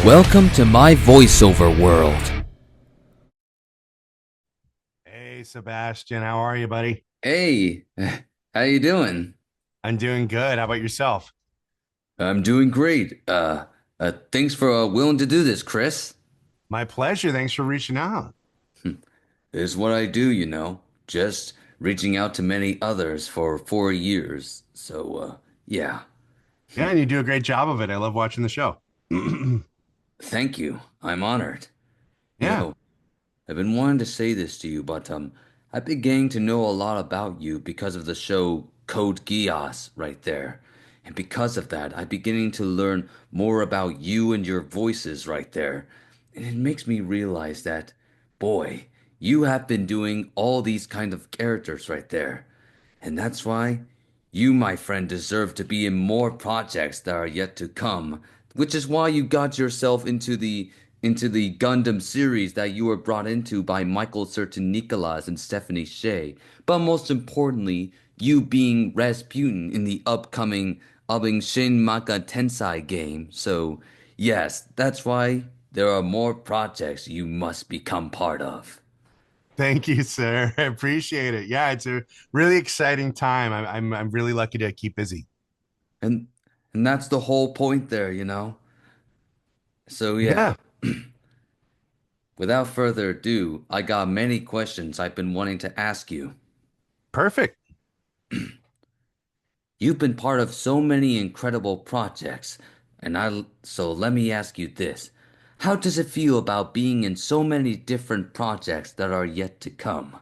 Welcome to my voiceover world. Hey, Sebastian, how are you, buddy? Hey, how you doing? I'm doing good. How about yourself? I'm doing great. Thanks for willing to do this, Chris. My pleasure. Thanks for reaching out. It's what I do, you know. Just reaching out to many others for 4 years. Yeah. Yeah, and you do a great job of it. I love watching the show. Thank you. I'm honored. You Yeah. know, I've been wanting to say this to you, but I've been getting to know a lot about you because of the show Code Geass right there. And because of that, I'm beginning to learn more about you and your voices right there. And it makes me realize that, boy, you have been doing all these kind of characters right there. And that's why you, my friend, deserve to be in more projects that are yet to come, which is why you got yourself into the Gundam series that you were brought into by Michael Certain Nicholas and Stephanie Shea. But most importantly, you being Rasputin in the upcoming Shin Megami Tensei game. So, yes, that's why there are more projects you must become part of. Thank you, sir. I appreciate it. Yeah, it's a really exciting time. I'm really lucky to keep busy. And and that's the whole point there, you know? So yeah, Yeah, without further ado, I got many questions I've been wanting to ask you. perfect. You've been part of so many incredible projects, so let me ask you this. How does it feel about being in so many different projects that are yet to come?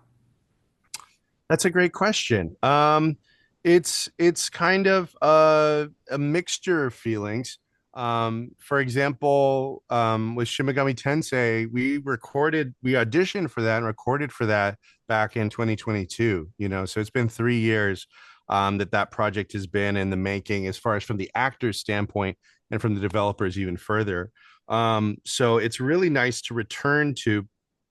That's a great question. It's kind of a mixture of feelings. For example, with Shin Megami Tensei, we auditioned for that and recorded for that back in 2022. So it's been 3 years that project has been in the making, as far as from the actor's standpoint and from the developers even further. So it's really nice to return to.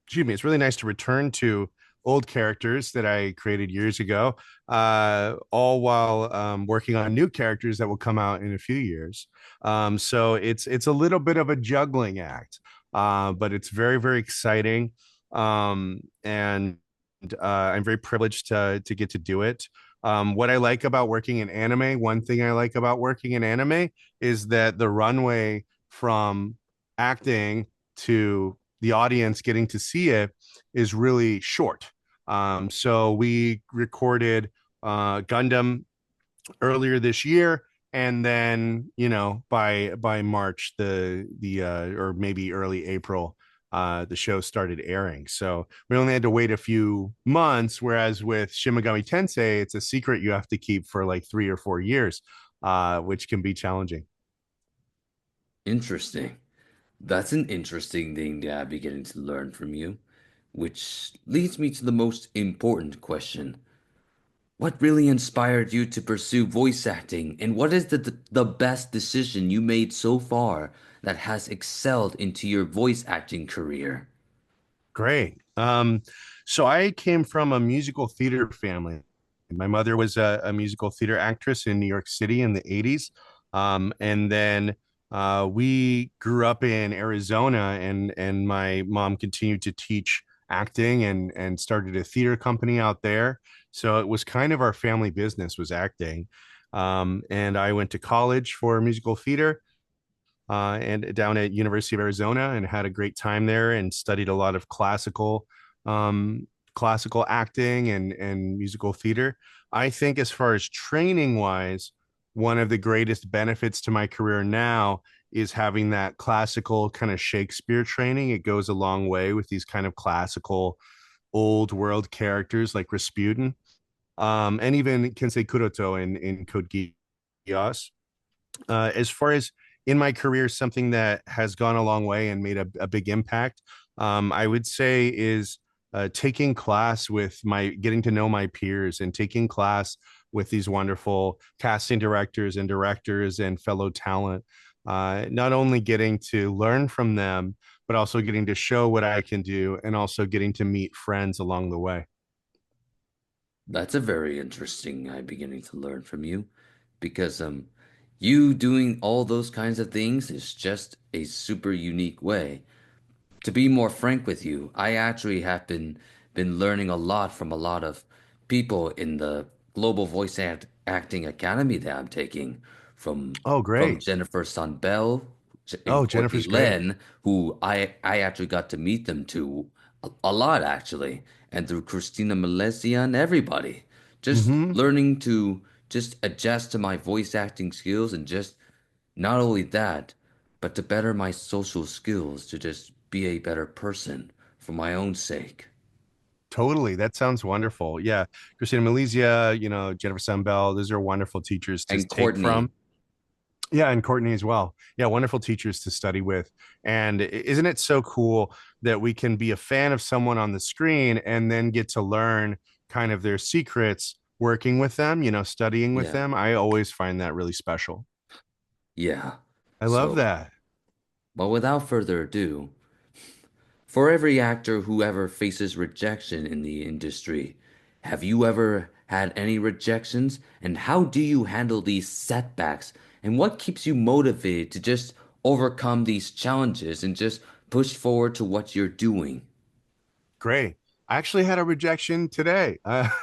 Excuse me. It's really nice to return to old characters that I created years ago, all while working on new characters that will come out in a few years. So it's a little bit of a juggling act, but it's very very exciting, and I'm very privileged to get to do it. What I like about working in anime, one thing I like about working in anime is that the runway from acting to the audience getting to see it is really short. So we recorded Gundam earlier this year, and then by March or maybe early April, the show started airing. So we only had to wait a few months, whereas with Shin Megami Tensei, it's a secret you have to keep for like 3 or 4 years, which can be challenging. Interesting. That's an interesting thing that I'm beginning to learn from you, which leads me to the most important question. What really inspired you to pursue voice acting, and what is the best decision you made so far that has excelled into your voice acting career? Great. So I came from a musical theater family. My mother was a musical theater actress in New York City in the 80s. And then we grew up in Arizona, and my mom continued to teach acting and started a theater company out there. So it was kind of our family business was acting. And I went to college for musical theater, and down at University of Arizona, and had a great time there and studied a lot of um, classical acting and musical theater. I think as far as training wise, one of the greatest benefits to my career now is having that classical kind of Shakespeare training. It goes a long way with these kind of classical old world characters like Rasputin, and even Kensei Kuroto in Code Geass. As far as in my career, something that has gone a long way and made a big impact, I would say is taking class with getting to know my peers and taking class with these wonderful casting directors and fellow talent. Not only getting to learn from them, but also getting to show what I can do and also getting to meet friends along the way. That's a very interesting I'm beginning to learn from you because You doing all those kinds of things is just a super unique way. To be more frank with you, I actually have been learning a lot from a lot of people in the Global Acting Academy that I'm taking Oh, from great. Jennifer Sunbell Oh, and Courtney Jennifer's great. Len, who I actually got to meet them to a lot actually, and through Christina Malesia and everybody. Just Hmm. learning to just adjust to my voice acting skills and just not only that, but to better my social skills to just be a better person for my own sake. Totally. That sounds wonderful. Yeah. Christina Malizia, Jennifer Sunbell, those are wonderful teachers to And take Courtney, from. Yeah, and Courtney as well. Yeah, wonderful teachers to study with. And isn't it so cool that we can be a fan of someone on the screen and then get to learn kind of their secrets working with them, studying with yeah, them? I always find that really special. yeah. I love So, that. but without further ado, for every actor who ever faces rejection in the industry, have you ever had any rejections? And how do you handle these setbacks? And what keeps you motivated to just overcome these challenges and just push forward to what you're doing? Great. I actually had a rejection today.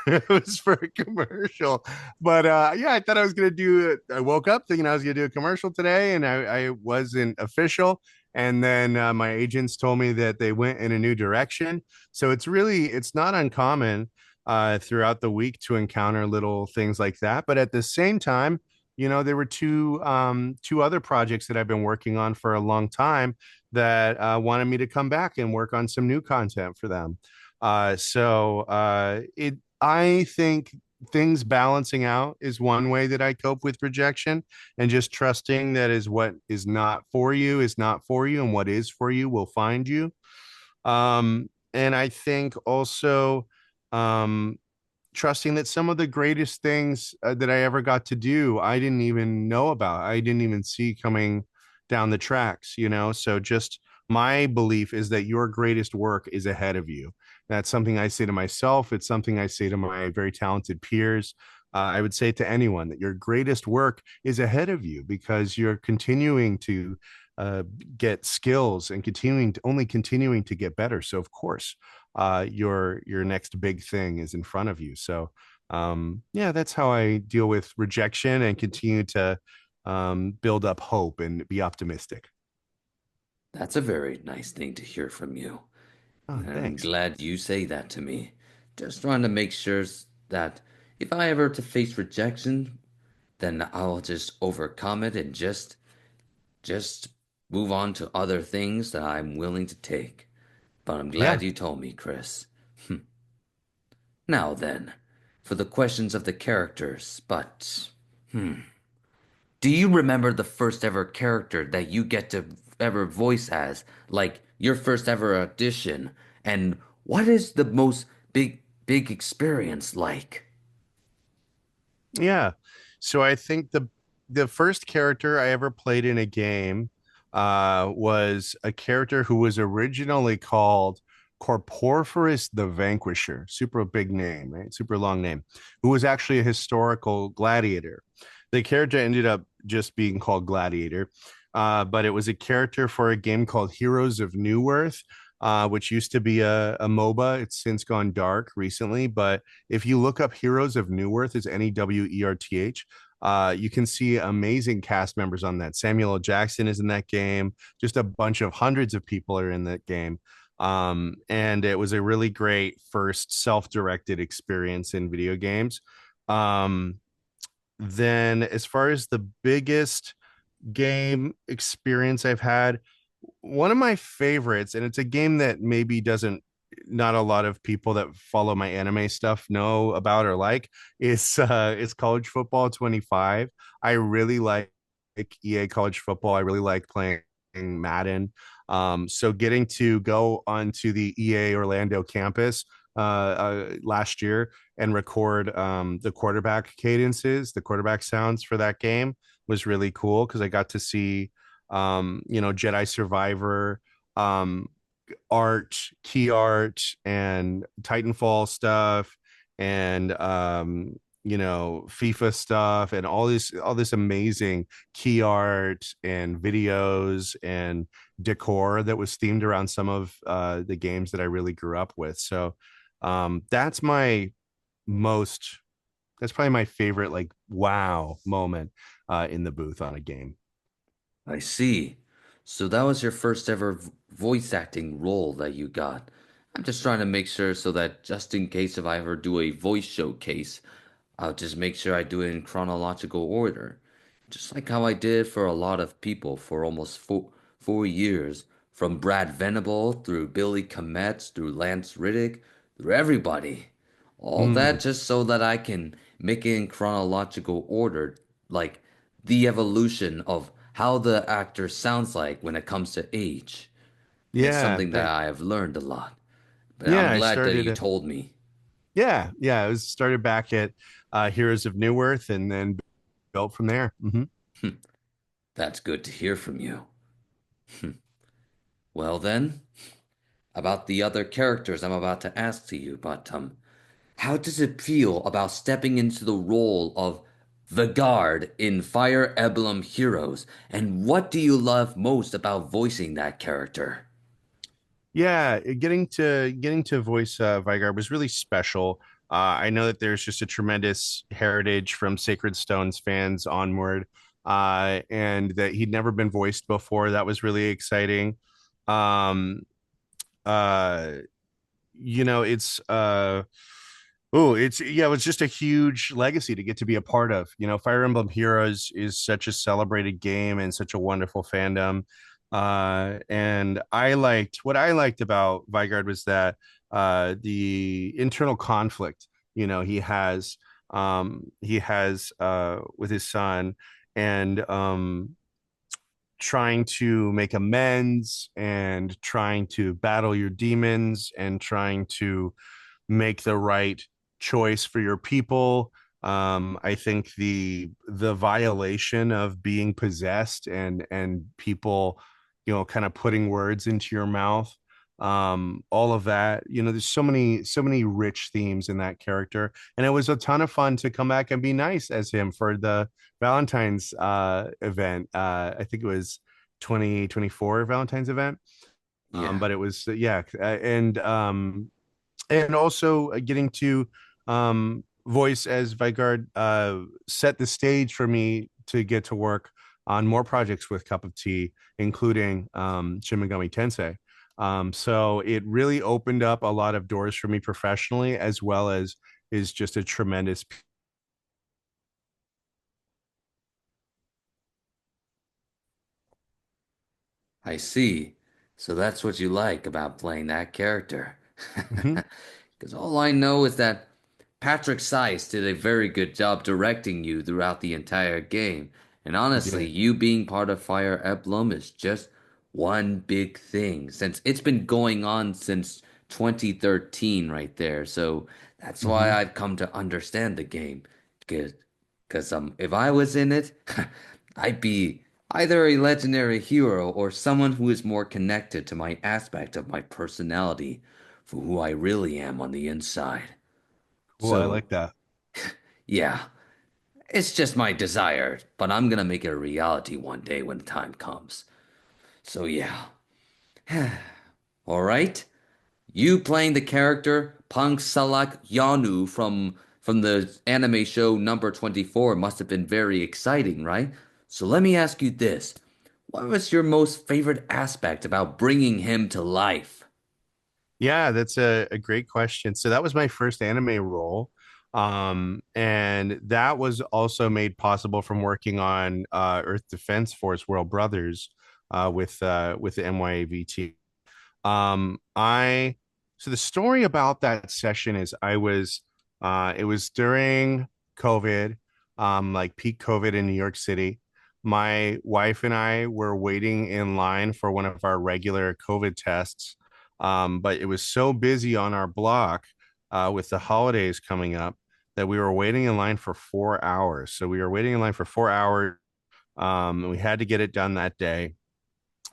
It was for a commercial, but yeah, I thought I was gonna do it. I woke up thinking I was gonna do a commercial today, and I wasn't official. And then my agents told me that they went in a new direction. So it's not uncommon throughout the week to encounter little things like that. But at the same time, there were two other projects that I've been working on for a long time that wanted me to come back and work on some new content for them. I think things balancing out is one way that I cope with rejection, and just trusting that is what is not for you, and what is for you will find you. And I think also um, trusting that some of the greatest things that I ever got to do, I didn't even know about. I didn't even see coming down the tracks. So just my belief is that your greatest work is ahead of you. That's something I say to myself. It's something I say to my very talented peers. I would say to anyone that your greatest work is ahead of you because you're continuing to uh, get skills and continuing to get better. So of course, your next big thing is in front of you. So yeah, that's how I deal with rejection and continue to build up hope and be optimistic. That's a very nice thing to hear from you. Oh, And I'm thanks. glad you say that to me. Just trying to make sure that if I ever to face rejection, then I'll just overcome it and just move on to other things that I'm willing to take. But I'm Yeah. glad you told me, Chris. Now then, for the questions of the characters, but do you remember the first ever character that you get to ever voice as? Like your first ever audition? And what is the most big experience like? Yeah. So I think the first character I ever played in a game was a character who was originally called Corporferous the Vanquisher. Super big name, right? Super long name. Who was actually a historical gladiator. The character ended up just being called Gladiator, but it was a character for a game called Heroes of New Earth, which used to be a MOBA. It's since gone dark recently, but if you look up Heroes of Newerth, it's Newerth, you can see amazing cast members on that. Samuel L. Jackson is in that game. Just a bunch of hundreds of people are in that game. And it was a really great first self-directed experience in video games. Um, then, as far as the biggest game experience I've had, one of my favorites, and it's a game that maybe doesn't not a lot of people that follow my anime stuff know about or like, is college football 25. I really like EA college football. I really like playing Madden. So getting to go onto the EA Orlando campus last year and record the quarterback cadences, the quarterback sounds for that game was really cool because I got to see Jedi Survivor, um, key art, and Titanfall stuff, and FIFA stuff and all this amazing key art and videos and decor that was themed around some of the games that I really grew up with. So that's my most that's probably my favorite like wow moment in the booth on a game. I see. So that was your first ever voice acting role that you got. I'm just trying to make sure so that just in case if I ever do a voice showcase, I'll just make sure I do it in chronological order. Just like how I did for a lot of people for almost 4 years, from Brad Venable through Billy Kometz through Lance Riddick, through everybody. All that Mm. just so that I can make it in chronological order, like the evolution of how the actor sounds like when it comes to age. It's Yeah, something that I have learned a lot. But I'm yeah, I glad that started you told me. yeah, it was started back at Heroes of New Earth and then built from there. That's good to hear from you. Well then, about the other characters I'm about to ask to you, but how does it feel about stepping into the role of the guard in Fire Emblem Heroes, and what do you love most about voicing that character? Yeah, getting to voice Vigard was really special. I know that there's just a tremendous heritage from Sacred Stones fans onward, and that he'd never been voiced before. That was really exciting. Um, uh, it's it was just a huge legacy to get to be a part of. Fire Emblem Heroes is such a celebrated game and such a wonderful fandom. And what I liked about Vigard was that the internal conflict, he has with his son, and trying to make amends and trying to battle your demons and trying to make the right choice for your people. I think the violation of being possessed and people, kind of putting words into your mouth, all of that. There's so many rich themes in that character, and it was a ton of fun to come back and be nice as him for the Valentine's event. I think it was 2024 Valentine's event. Yeah, But it was yeah, and also getting to voice as Vigard set the stage for me to get to work on more projects with Cup of Tea, including Shin Megami Tensei. So it really opened up a lot of doors for me professionally, as well as is just a tremendous. I see. So that's what you like about playing that character. Mhm. Because all I know is that Patrick Seiss did a very good job directing you throughout the entire game. And He honestly, did. you being part of Fire Emblem is just one big thing since it's been going on since 2013 right there. So that's why Hmm. I've come to understand the game. Because if I was in it, I'd be either a legendary hero or someone who is more connected to my aspect of my personality for who I really am on the inside. Cool. I So, like that. yeah, it's just my desire, but I'm gonna make it a reality one day when the time comes. So, yeah. All right. You playing the character Pang Salak Yanu from the anime show number 24 must have been very exciting, right? So let me ask you this. What was your most favorite aspect about bringing him to life? Yeah, that's a great question. So that was my first anime role. And that was also made possible from working on Earth Defense Force World Brothers with the NYAV team. I so the story about that session is it was during COVID, like peak COVID in New York City. My wife and I were waiting in line for one of our regular COVID tests. But it was so busy on our block with the holidays coming up that we were waiting in line for 4 hours. So we were waiting in line for 4 hours. And we had to get it done that day.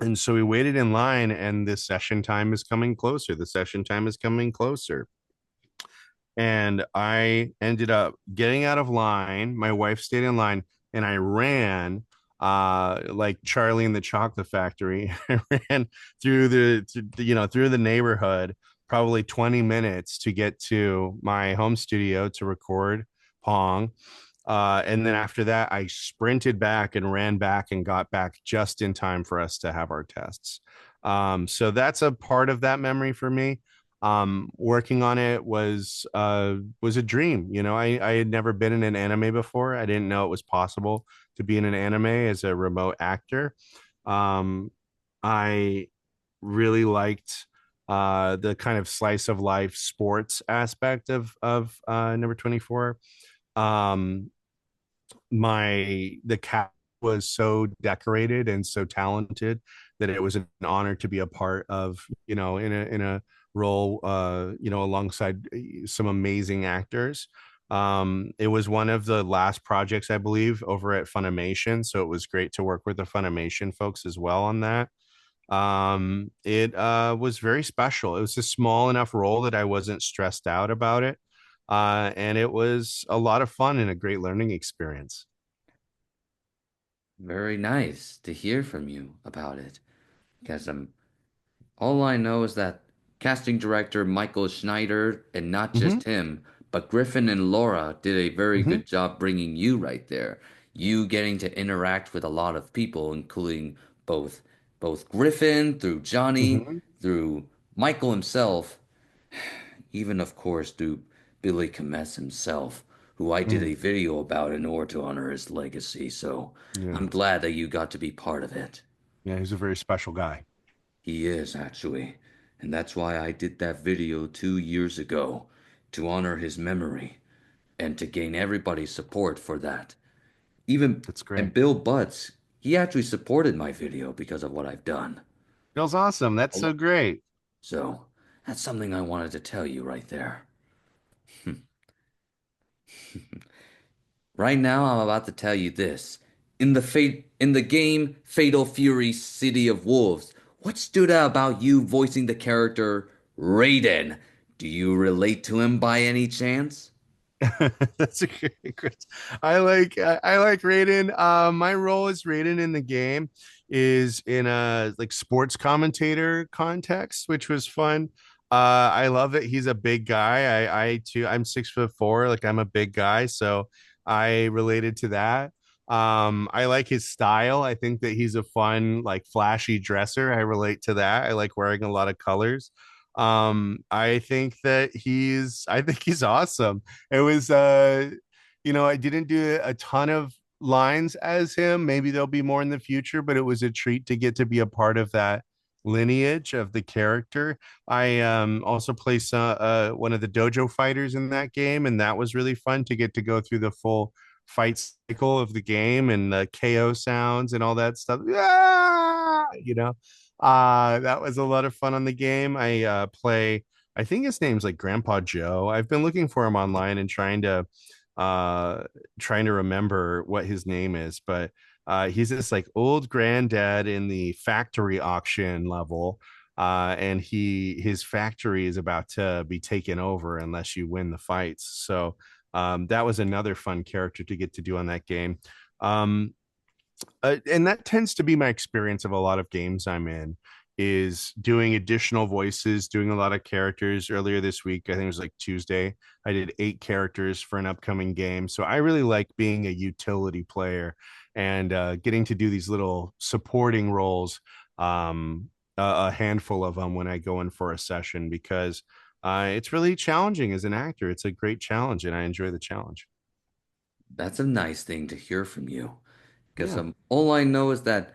And so we waited in line, and the session time is coming closer. The session time is coming closer. and I ended up getting out of line. My wife stayed in line, and I ran like Charlie in the Chocolate Factory. I ran through the neighborhood, probably 20 minutes to get to my home studio to record Pong. And then after that, I sprinted back and ran back and got back just in time for us to have our tests. So that's a part of that memory for me. Working on it was a dream. I had never been in an anime before. I didn't know it was possible to be in an anime as a remote actor. Um, I really liked the kind of slice of life sports aspect of number 24. um the cat was so decorated and so talented that it was an honor to be a part of, in a role, alongside some amazing actors. It was one of the last projects, I believe, over at Funimation, so it was great to work with the Funimation folks as well on that. It was very special. It was a small enough role that I wasn't stressed out about it. And it was a lot of fun and a great learning experience. Very nice to hear from you about it. Because all I know is that casting director Michael Schneider, and not Hmm. just him, but Griffin and Laura did a very Hmm. good job bringing you right there. You getting to interact with a lot of people, including both both Griffin through Johnny, Hmm. through Michael himself, even of course through Billy Kemess himself, who I did Mm. a video about in order to honor his legacy. So Yeah. I'm glad that you got to be part of it. Yeah. He's a very special guy. He is, actually. And that's why I did that video 2 years ago, to honor his memory and to gain everybody's support for that. Even, That's great. and Bill Butts, he actually supported my video because of what I've done. Feels awesome. That's so great. So that's something I wanted to tell you right there. Right now, I'm about to tell you this. In the game Fatal Fury City of Wolves, what stood out about you voicing the character Raiden? Do you relate to him by any chance? That's a great. I like Raiden. My role as Raiden in the game is in a like sports commentator context, which was fun. I love it. He's a big guy. I too. I'm 6'4". Like I'm a big guy, so I related to that. I like his style. I think that he's a fun, like flashy dresser. I relate to that. I like wearing a lot of colors. I think he's awesome. It was I didn't do a ton of lines as him. Maybe there'll be more in the future, but it was a treat to get to be a part of that lineage of the character. I also play one of the dojo fighters in that game, and that was really fun to get to go through the full fight cycle of the game and the KO sounds and all that stuff. Ah! That was a lot of fun on the game. I think his name's like Grandpa Joe. I've been looking for him online and uh trying to remember what his name is, but he's this like old granddad in the factory auction level. And his factory is about to be taken over unless you win the fights. So that was another fun character to get to do on that game. Um, and that tends to be my experience of a lot of games I'm in, is doing additional voices, doing a lot of characters. Earlier this week, I think it was like Tuesday, I did 8 characters for an upcoming game. So I really like being a utility player and getting to do these little supporting roles, a handful of them when I go in for a session, because it's really challenging as an actor. It's a great challenge and I enjoy the challenge. That's a nice thing to hear from you. Because Yeah. all I know is that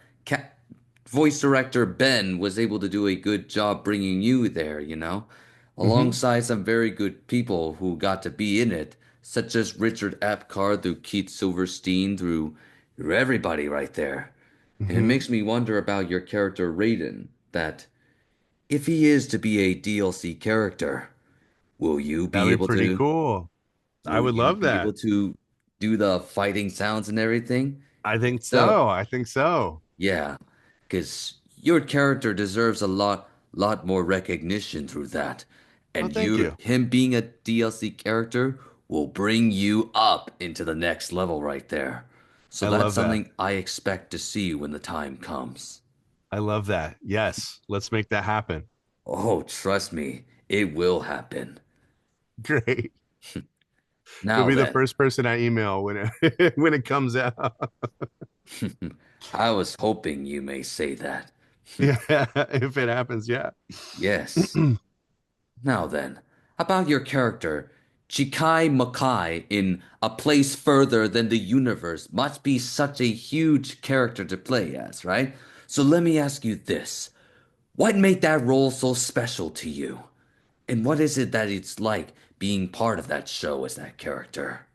voice director Ben was able to do a good job bringing you there, Hmm. alongside some very good people who got to be in it, such as Richard Apcar through Keith Silverstein through everybody right there. And it Hmm. makes me wonder about your character Raiden, that if he is to be a DLC character, will you be That'd be able pretty to cool. I will would you love be able that. to do the fighting sounds and everything? I think So, so. I think so. yeah, because your character deserves a lot more recognition through that. Oh, And thank you you. him being a DLC character will bring you up into the next level right there. So I that's love that. something I expect to see when the time comes. I love that. Yes, let's make that happen. Oh, trust me, it will happen. Great. You'll Now be the then, first person I email when it when it comes out. I was hoping you may say that. Yeah, if it happens, yeah. Yes. Now then, about your character, Chikai Makai in A Place Further Than the Universe must be such a huge character to play as, right? So let me ask you this. What made that role so special to you? And what is it that it's like being part of that show as that character?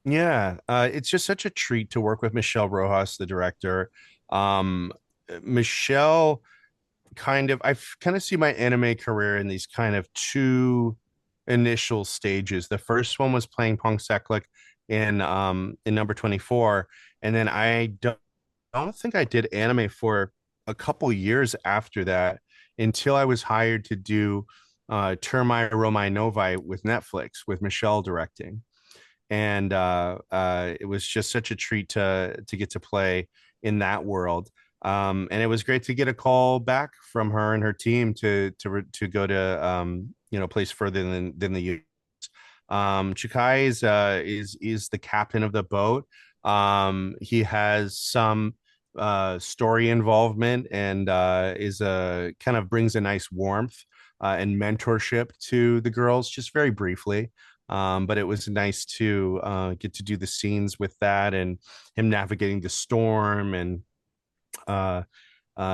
Yeah, it's just such a treat to work with Michelle Rojas, the director. Um, Michelle I kind of see my anime career in these kind of two initial stages. The first one was playing Pong Seklik in number 24, and then I don't think I did anime for a couple years after that until I was hired to do Termai Romai Novi with Netflix with Michelle directing. And it was just such a treat to get to play in that world. And it was great to get a call back from her and her team to go to place further than the U. Chukai is the captain of the boat. He has some story involvement and is a kind of brings a nice warmth and mentorship to the girls, just very briefly. But it was nice to get to do the scenes with that and him navigating the storm and uh,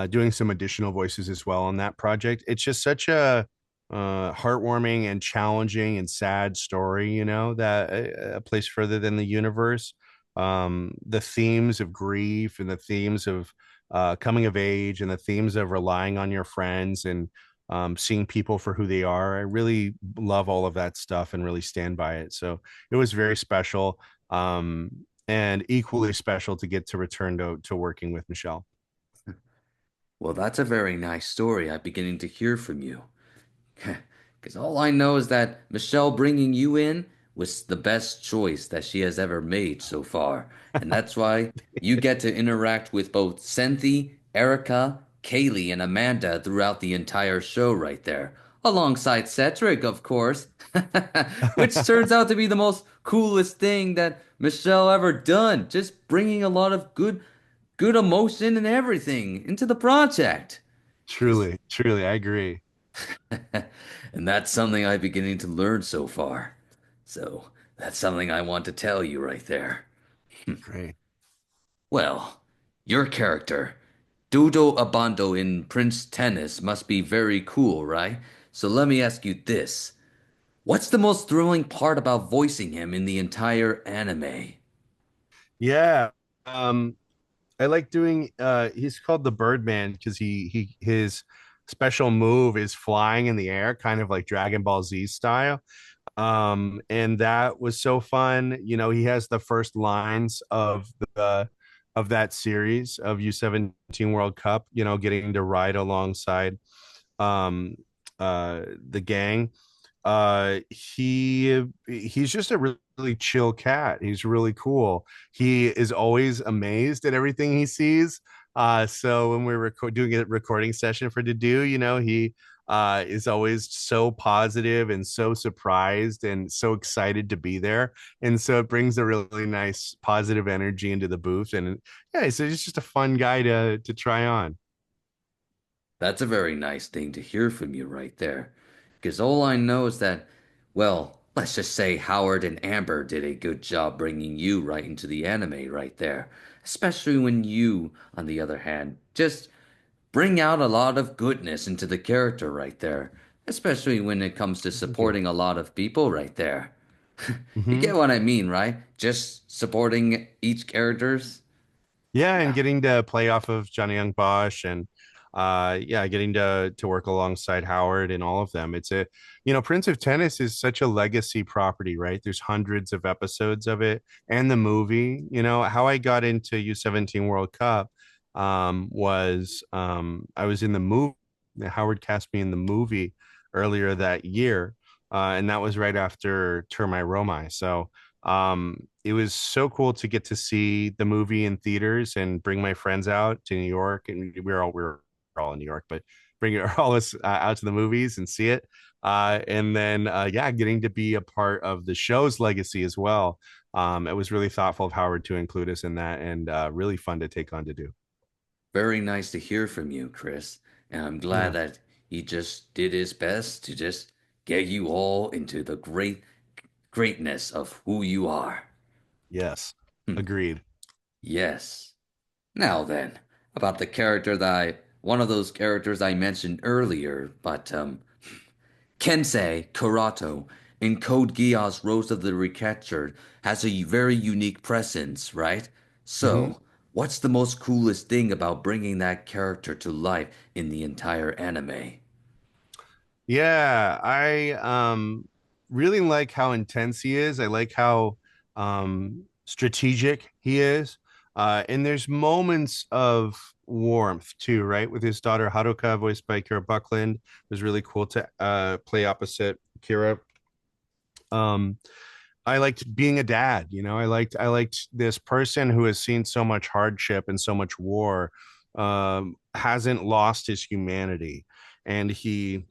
doing some additional voices as well on that project. It's just such a heartwarming and challenging and sad story, that a place further than the universe. The themes of grief and the themes of coming of age and the themes of relying on your friends and seeing people for who they are. I really love all of that stuff and really stand by it. So it was very special and equally special to get to return to working with Michelle. Well, that's a very nice story I'm beginning to hear from you. Because all I know is that Michelle bringing you in was the best choice that she has ever made so far. And that's why you get to interact with both Cynthia, Erica, Kaylee, and Amanda throughout the entire show right there. Alongside Cedric, of course. Which turns out to be the most coolest thing that Michelle ever done. Just bringing a lot of good emotion and everything into the project. Because Truly, truly, I agree. and that's something I'm beginning to learn so far. So that's something I want to tell you right there. Great. Well, your character, Dodo Abando in Prince Tennis, must be very cool, right? So let me ask you this. What's the most thrilling part about voicing him in the entire anime? Yeah. Um, I like doing he's called the Birdman because he his special move is flying in the air, kind of like Dragon Ball Z style. And that was so fun. He has the first lines of that series of U17 World Cup, getting to ride alongside um the gang. He's just a really chill cat. He's really cool. He is always amazed at everything he sees. So when we're doing a recording session for to do, he is always so positive and so surprised and so excited to be there. And so it brings a really nice positive energy into the booth. And yeah, so he's just a fun guy to try on. That's a very nice thing to hear from you right there. Because all I know is that, well, let's just say Howard and Amber did a good job bringing you right into the anime right there. Especially when you, on the other hand, just bring out a lot of goodness into the character right there. Especially when it comes to Thank you. supporting a lot of people right there. You Hmm. get what I mean, right? Just supporting each characters. Yeah, and Yeah. getting to play off of Johnny Young Bosch and yeah, getting to work alongside Howard and all of them. It's a Prince of Tennis is such a legacy property, right? There's hundreds of episodes of it and the movie. How I got into U17 World Cup was I was in the movie. Howard cast me in the movie earlier that year, and that was right after Termai Romai. So it was so cool to get to see the movie in theaters and bring my friends out to New York, and we were all in New York, but bring all us out to the movies and see it. And then yeah, getting to be a part of the show's legacy as well. It was really thoughtful of Howard to include us in that, and really fun to take on to do. Very nice to hear from you, Chris. And I'm glad Yeah. that he just did his best to just get you all into the greatness of who you are. Yes. Hmm. Agreed. Yes. Now then, about the character one of those characters I mentioned earlier, but Kensei Kurato in Code Geass Rose of the Recaptured has a very unique presence, right? Hmm. So, what's the most coolest thing about bringing that character to life in the entire anime? Yeah, I really like how intense he is. I like how strategic he is. And there's moments of warmth too, right? With his daughter Haruka, voiced by Kira Buckland. It was really cool to play opposite Kira. Um, I liked being a dad, you know. I liked this person who has seen so much hardship and so much war, hasn't lost his humanity, and he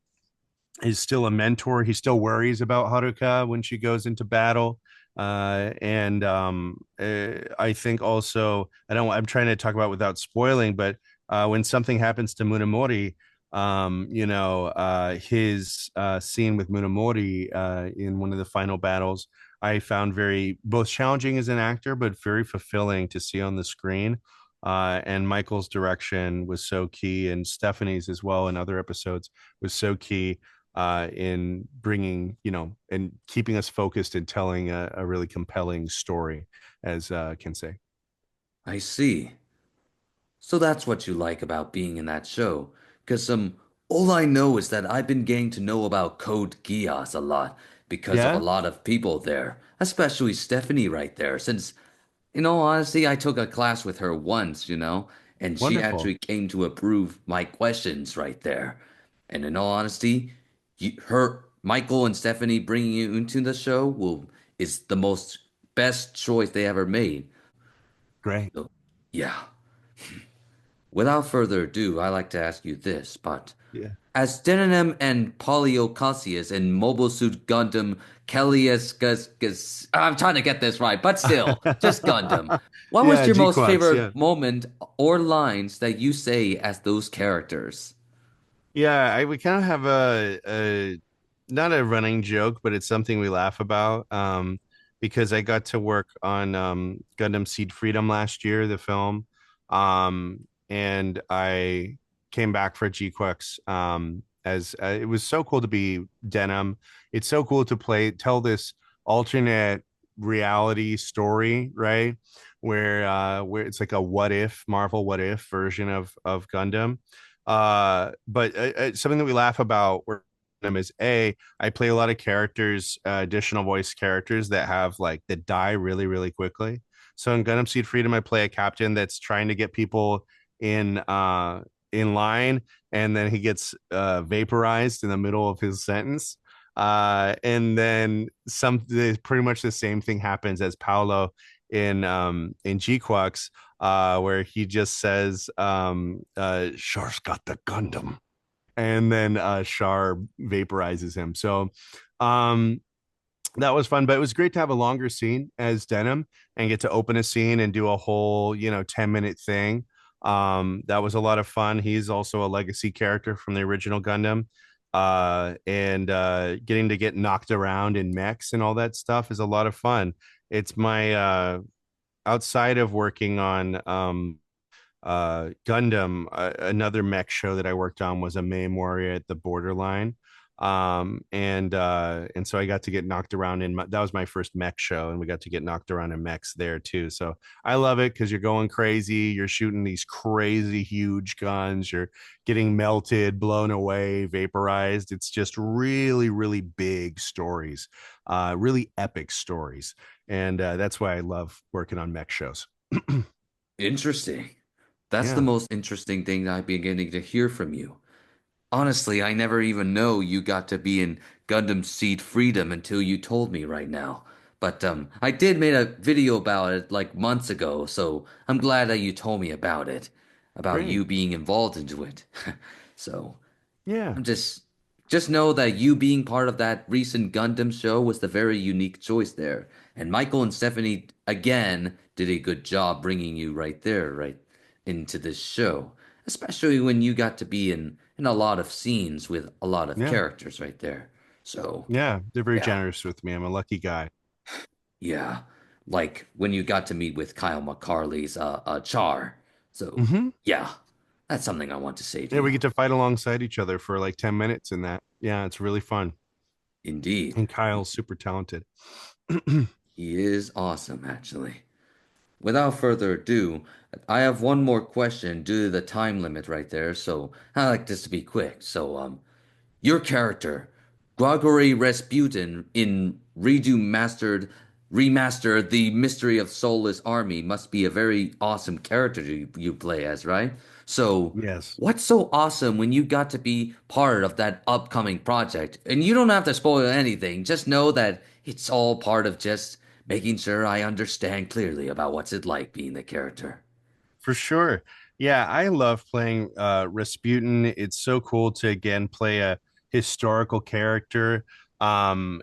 is still a mentor. He still worries about Haruka when she goes into battle. And I think also, I'm trying to talk about without spoiling, but when something happens to Munamori, his scene with Munamori in one of the final battles, I found very both challenging as an actor, but very fulfilling to see on the screen. And Michael's direction was so key, and Stephanie's as well in other episodes was so key in bringing, and keeping us focused and telling a really compelling story, as can say. I see. So that's what you like about being in that show. 'Cause all I know is that I've been getting to know about Code Geass a lot because of a Yeah, lot of people there, especially Stephanie right there, since in all honesty, I took a class with her once, and she wonderful. actually came to approve my questions right there. And in all honesty, Michael and Stephanie bringing you into the show is the most best choice they ever made. Great. So, yeah. Without further ado, I like to ask you this, but Yeah. as Denanim and Polyocasius in Mobile Suit Gundam I'm trying to get this right, but still, just Gundam. What was Yeah, your most GQuuuuuX. favorite Yeah. moment or lines that you say as those characters? Yeah, we kind of have a not a running joke, but it's something we laugh about. Because I got to work on Gundam Seed Freedom last year, the film. And I came back for GQuuuuX. As it was so cool to be Denim. It's so cool to tell this alternate reality story, right? Where it's like a Marvel what if version of Gundam. But something that we laugh about where them is I play a lot of characters, additional voice characters that die really, really quickly. So in Gundam Seed Freedom, I play a captain that's trying to get people in in line, and then he gets vaporized in the middle of his sentence. And then pretty much the same thing happens as Paolo in GQuuuuuX, where he just says, Char's got the Gundam. And then Char vaporizes him. So um, that was fun, but it was great to have a longer scene as Denim and get to open a scene and do a whole, 10-minute thing. That was a lot of fun. He's also a legacy character from the original Gundam. And getting to get knocked around in mechs and all that stuff is a lot of fun. It's my outside of working on Gundam, another mech show that I worked on was a May Warrior at the Borderline. And so I got to get knocked around that was my first mech show, and we got to get knocked around in mechs there too. So I love it because you're going crazy, you're shooting these crazy huge guns, you're getting melted, blown away, vaporized. It's just really, really big stories, really epic stories. And that's why I love working on mech shows. Interesting. That's the Yeah. most interesting thing I'm beginning to hear from you. Honestly, I never even know you got to be in Gundam Seed Freedom until you told me right now. But I did make a video about it like months ago, so I'm glad that you told me about it, about Great. you being involved into it. So Yeah. I'm just know that you being part of that recent Gundam show was the very unique choice there. And Michael and Stephanie again did a good job bringing you right there, right into this show, especially when you got to be in a lot of scenes with a lot of Yeah. characters right there. So, Yeah. They're very yeah. generous with me. I'm a lucky guy. Yeah. Like when you got to meet with Kyle McCarley's Char. So, Hmm. yeah. That's something I want to say to Yeah, we you. get to fight alongside each other for like 10 minutes in that. Yeah, it's really fun. Indeed. And Kyle's super talented. He is awesome, actually. Without further ado, I have one more question due to the time limit right there, so I like this to be quick. So, your character, Gregory Rasputin in remastered The Mystery of Soulless Army must be a very awesome character you play as, right? So, Yes. what's so awesome when you got to be part of that upcoming project? And you don't have to spoil anything, just know that it's all part of just making sure I understand clearly about what's it like being the character. For sure. Yeah, I love playing Rasputin. It's so cool to again play a historical character.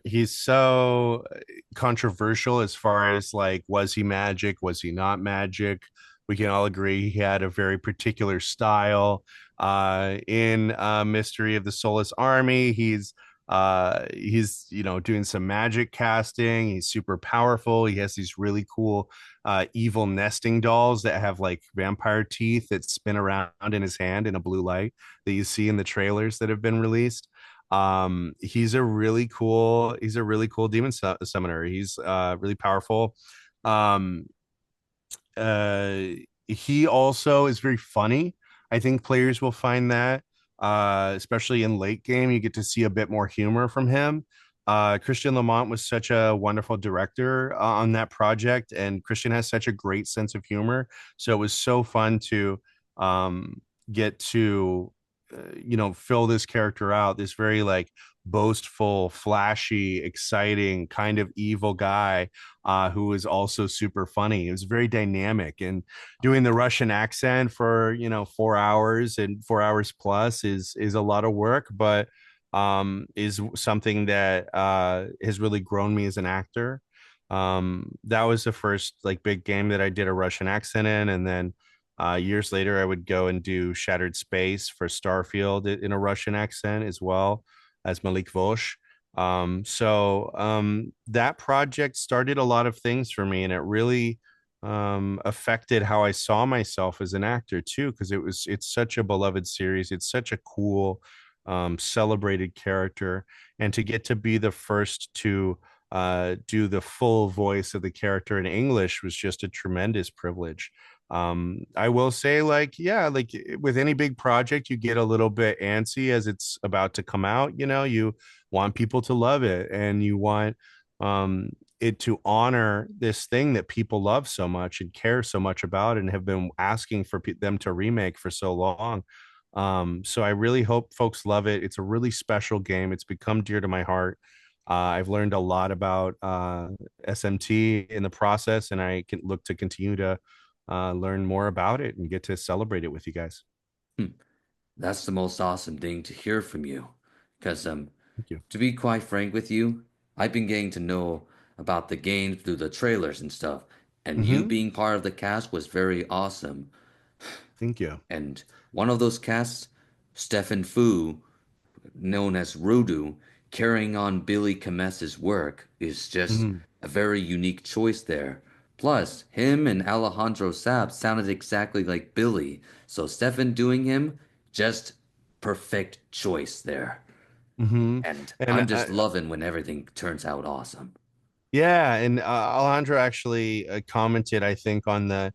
He's so controversial as far as like, was he magic? Was he not magic? We can all agree he had a very particular style. In Mystery of the Soulless Army, he's doing some magic casting. He's super powerful. He has these really cool evil nesting dolls that have like vampire teeth that spin around in his hand in a blue light that you see in the trailers that have been released. He's a really cool demon summoner. He's really powerful. Um, uh, he also is very funny. I think players will find that, especially in late game, you get to see a bit more humor from him. Christian Lamont was such a wonderful director on that project, and Christian has such a great sense of humor. So it was so fun to get to, fill this character out, this very like boastful, flashy, exciting, kind of evil guy who was also super funny. It was very dynamic, and doing the Russian accent for 4 hours and 4 hours plus is a lot of work, but is something that has really grown me as an actor. That was the first like big game that I did a Russian accent in, and then years later I would go and do Shattered Space for Starfield in a Russian accent as well as Malik Vosh. That project started a lot of things for me, and it really affected how I saw myself as an actor too, because it's such a beloved series. It's such a cool, celebrated character, and to get to be the first to do the full voice of the character in English was just a tremendous privilege. I will say, like, yeah, like with any big project, you get a little bit antsy as it's about to come out. You want people to love it, and you want it to honor this thing that people love so much and care so much about and have been asking for them to remake for so long. So I really hope folks love it. It's a really special game. It's become dear to my heart. I've learned a lot about SMT in the process, and I can look to continue to learn more about it and get to celebrate it with you guys. Hmm. That's the most awesome thing to hear from you. Because, Thank you. to be quite frank with you, I've been getting to know about the game through the trailers and stuff, and you Hmm. being part of the cast was very awesome. Thank you. And one of those casts, Stefan Fu, known as Rudu, carrying on Billy Kamessa's work, is just Hmm. a very unique choice there. Plus, him and Alejandro Saab sounded exactly like Billy, so Stefan doing him, just perfect choice there. Hmm. And And I'm just loving when everything turns out awesome. yeah, and Alejandro actually commented, I think, on the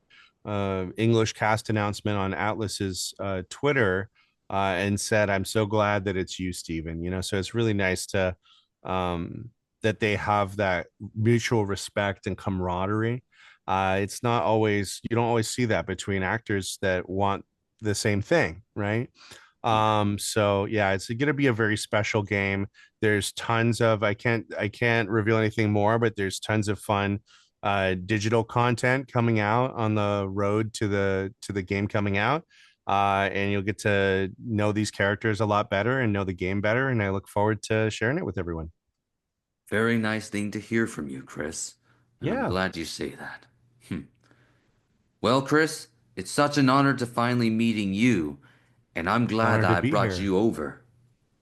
English cast announcement on Atlas's Twitter, and said, "I'm so glad that it's you, Steven." So it's really nice to um, that they have that mutual respect and camaraderie. It's not always You don't always see that between actors that want the same thing, right? So yeah, it's going to be a very special game. There's tons of I can't reveal anything more, but there's tons of fun digital content coming out on the road to the game coming out. And you'll get to know these characters a lot better and know the game better. And I look forward to sharing it with everyone. Very nice thing to hear from you, Chris. And I'm Yeah, glad you say that. Well, Chris, it's such an honor to finally meeting you, and I'm glad honored that to I be brought here. you over.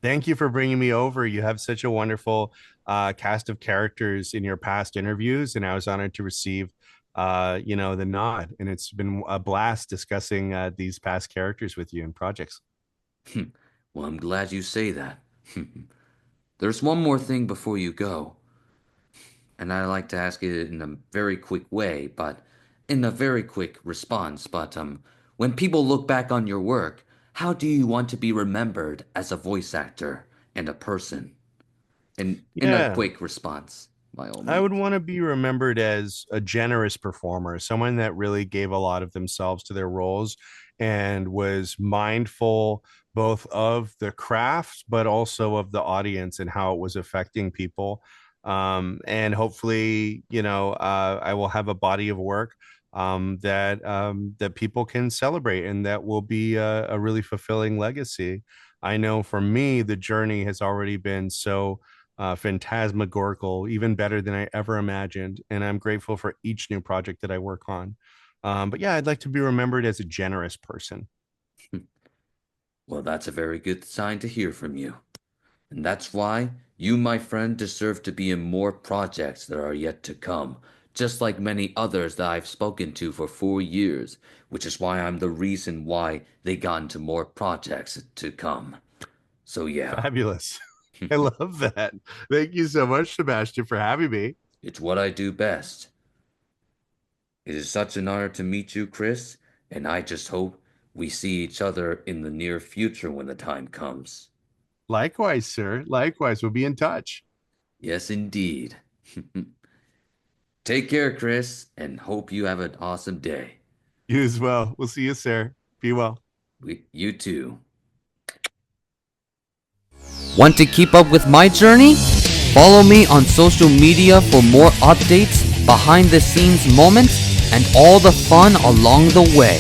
Thank you for bringing me over. You have such a wonderful cast of characters in your past interviews, and I was honored to receive, the nod. And it's been a blast discussing these past characters with you in projects. Well, I'm glad you say that. There's one more thing before you go, and I like to ask it in a very quick way, but in a very quick response. But when people look back on your work, how do you want to be remembered as a voice actor and a person? In a Yeah, quick response, by all I would means. want to be remembered as a generous performer, someone that really gave a lot of themselves to their roles and was mindful both of the craft, but also of the audience and how it was affecting people. And hopefully, I will have a body of work that people can celebrate and that will be a really fulfilling legacy. I know for me, the journey has already been so phantasmagorical, even better than I ever imagined. And I'm grateful for each new project that I work on. But yeah, I'd like to be remembered as a generous person. Well, that's a very good sign to hear from you. And that's why you, my friend, deserve to be in more projects that are yet to come, just like many others that I've spoken to for 4 years, which is why I'm the reason why they got into more projects to come. So, yeah, Fabulous. I love that. Thank you so much, Sebastian, for having me. it's what I do best. It is such an honor to meet you, Chris, and I just hope we see each other in the near future when the time comes. Likewise, sir. Likewise. We'll be in touch. Yes, indeed. Take care, Chris, and hope you have an awesome day. You as well. We'll see you, sir. Be well. You too. Want to keep up with my journey? Follow me on social media for more updates, behind the scenes moments, and all the fun along the way.